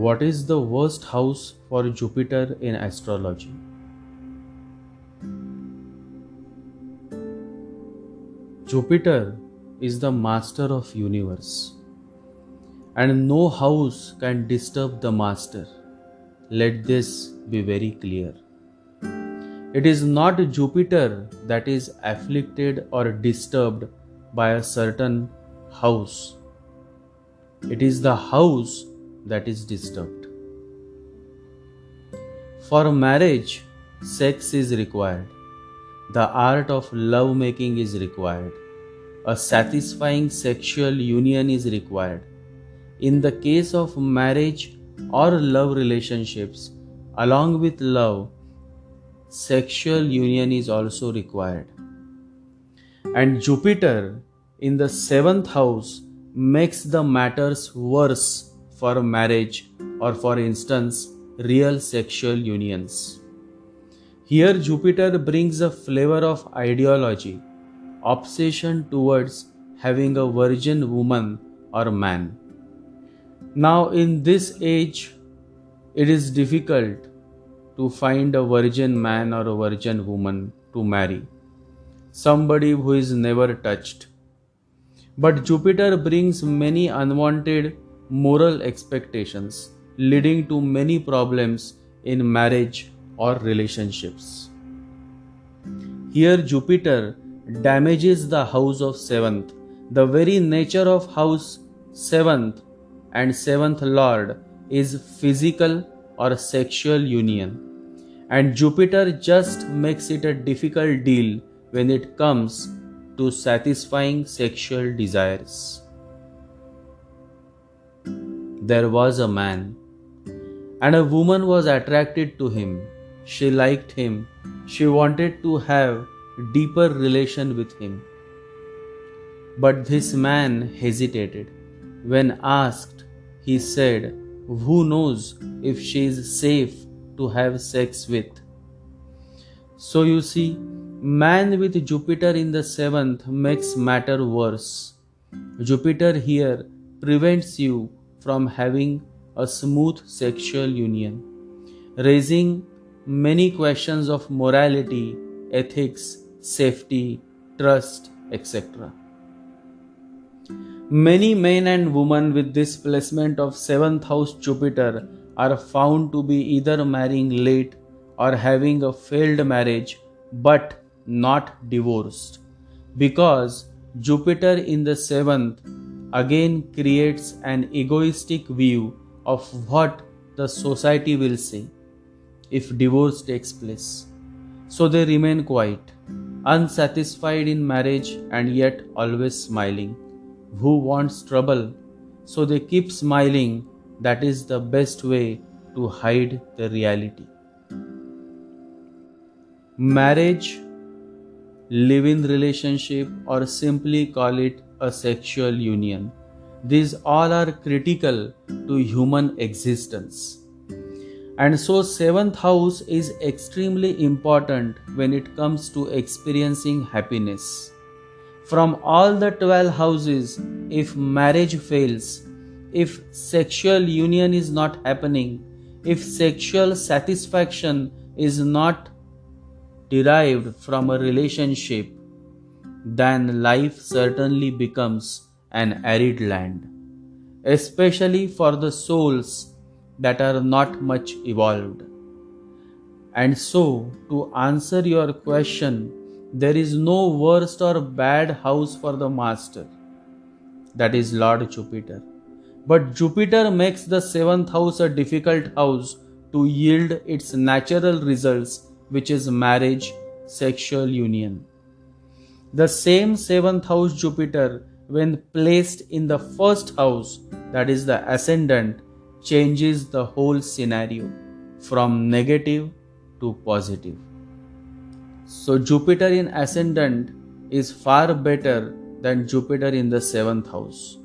What is the worst house for Jupiter in astrology? Jupiter is the master of universe, and no house can disturb the master. Let this be very clear. It is not Jupiter that is afflicted or disturbed by a certain house. It is the house that is disturbed. For marriage, sex is required. The art of love making is required. A satisfying sexual union is required. In the case of marriage or love relationships, along with love, sexual union is also required. And Jupiter in the seventh house makes the matters worse for marriage or, for instance, real sexual unions. Here, Jupiter brings a flavor of ideology, obsession towards having a virgin woman or man. Now, in this age, it is difficult to find a virgin man or a virgin woman to marry, somebody who is never touched. But Jupiter brings many unwanted moral expectations, leading to many problems in marriage or relationships. Here, Jupiter damages the house of seventh. The very nature of house seventh and seventh lord is physical or sexual union, and Jupiter just makes it a difficult deal when it comes to satisfying sexual desires. There was a man, and a woman was attracted to him. She liked him. She wanted to have deeper relation with him. But this man hesitated. When asked, he said, "Who knows if she is safe to have sex with?" So you see, man with Jupiter in the seventh makes matter worse. Jupiter here prevents you from having a smooth sexual union, raising many questions of morality, ethics, safety, trust, etc. Many men and women with this placement of seventh house Jupiter are found to be either marrying late or having a failed marriage but not divorced, because Jupiter in the seventh again creates an egoistic view of what the society will say if divorce takes place. So they remain quiet, unsatisfied in marriage and yet always smiling. Who wants trouble? So they keep smiling. That is the best way to hide the reality. Marriage, live-in relationship, or simply call it a sexual union, these all are critical to human existence. And so seventh house is extremely important when it comes to experiencing happiness. From all the 12 houses, if marriage fails, if sexual union is not happening, if sexual satisfaction is not derived from a relationship, then life certainly becomes an arid land, especially for the souls that are not much evolved. And so, to answer your question, there is no worst or bad house for the master, that is Lord Jupiter. But Jupiter makes the seventh house a difficult house to yield its natural results, which is marriage, sexual union. The same seventh house Jupiter, when placed in the first house, that is the ascendant, changes the whole scenario from negative to positive. So Jupiter in ascendant is far better than Jupiter in the seventh house.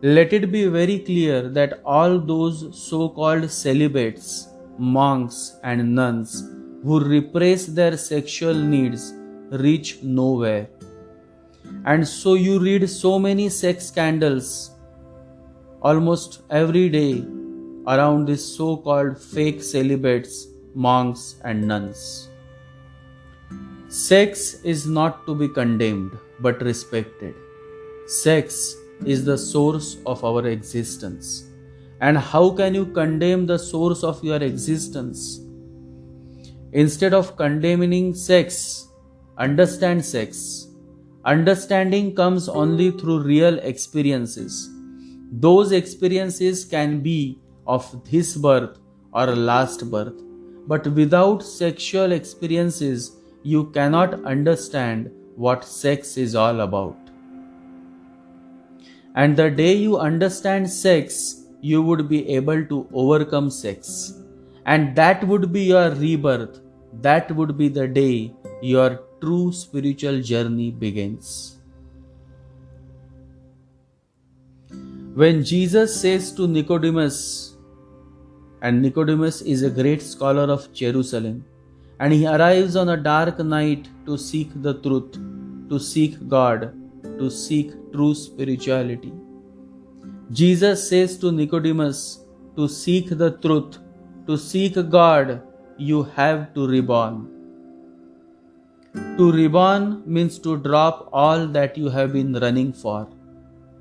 Let it be very clear that all those so-called celibates, monks and nuns who repress their sexual needs reach nowhere. And so you read so many sex scandals almost every day around these so-called fake celibates, monks and nuns. Sex is not to be condemned but respected. Sex is the source of our existence. And how can you condemn the source of your existence? Instead of condemning sex, understand sex. Understanding comes only through real experiences. Those experiences can be of this birth or last birth, but without sexual experiences, you cannot understand what sex is all about. And the day you understand sex, you would be able to overcome sex. And that would be your rebirth. That would be the day your true spiritual journey begins. When Jesus says to Nicodemus, and Nicodemus is a great scholar of Jerusalem, and he arrives on a dark night to seek the truth, to seek God, to seek true spirituality. Jesus says to Nicodemus, to seek the truth, to seek God, you have to reborn. To reborn means to drop all that you have been running for: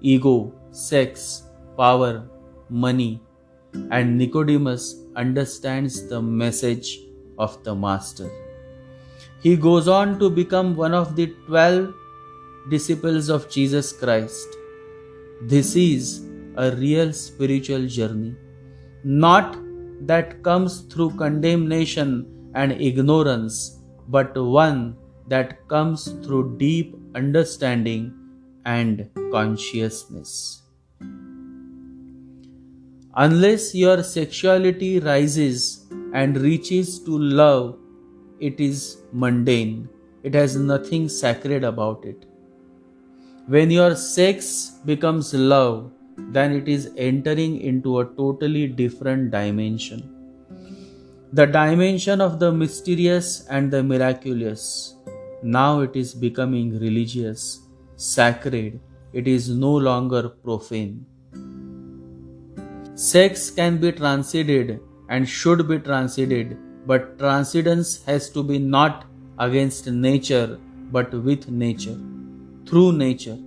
ego, sex, power, money. And Nicodemus understands the message of the Master. He goes on to become one of the 12 disciples of Jesus Christ. This is a real spiritual journey, not that comes through condemnation and ignorance, but one that comes through deep understanding and consciousness. Unless your sexuality rises and reaches to love, it is mundane. It has nothing sacred about it. When your sex becomes love, then it is entering into a totally different dimension. The dimension of the mysterious and the miraculous. Now it is becoming religious, sacred. It is no longer profane. Sex can be transcended and should be transcended, but transcendence has to be not against nature, but with nature, through nature.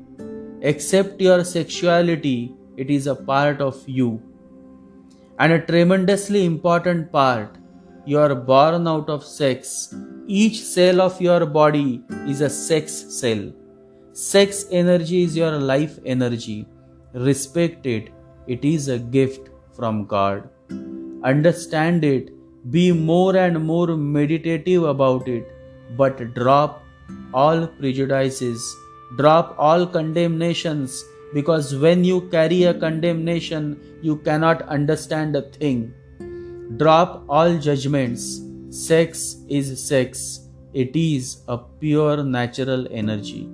Accept your sexuality, it is a part of you. And a tremendously important part. You are born out of sex. Each cell of your body is a sex cell. Sex energy is your life energy. Respect it. It is a gift from God. Understand it. Be more and more meditative about it. But drop all prejudices. Drop all condemnations. Because when you carry a condemnation, you cannot understand a thing. Drop all judgments. Sex is sex. It is a pure natural energy.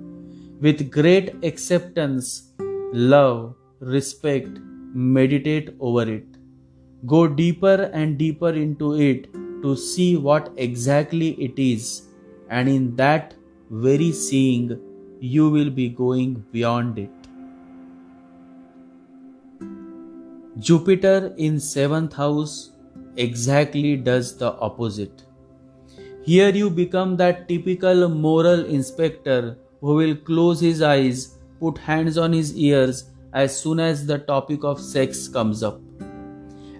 With great acceptance, love, respect, meditate over it. Go deeper and deeper into it to see what exactly it is. And in that very seeing, you will be going beyond it. Jupiter in 7th house exactly does the opposite. Here you become that typical moral inspector who will close his eyes, put hands on his ears as soon as the topic of sex comes up.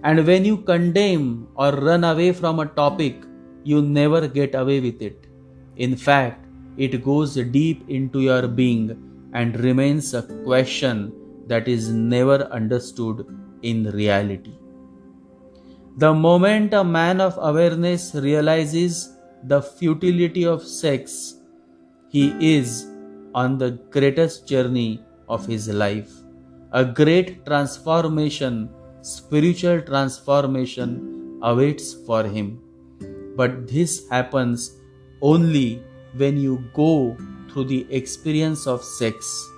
And when you condemn or run away from a topic, you never get away with it. In fact, it goes deep into your being and remains a question that is never understood in reality. The moment a man of awareness realizes the futility of sex, he is on the greatest journey of his life. A great transformation, spiritual transformation awaits for him. But this happens only when you go through the experience of sex.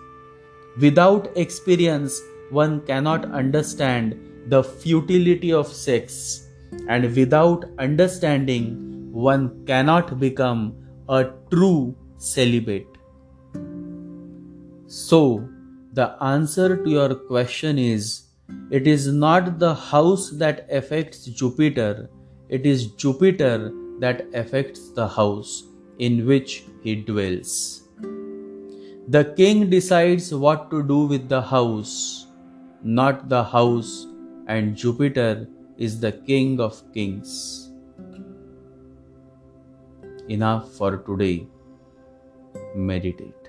Without experience, one cannot understand the futility of sex, and without understanding, one cannot become a true celibate. So, the answer to your question is It is not the house that affects Jupiter, it is Jupiter that affects the house in which he dwells. The king decides what to do with the house, not the house, and Jupiter is the king of kings. Enough for today. Meditate.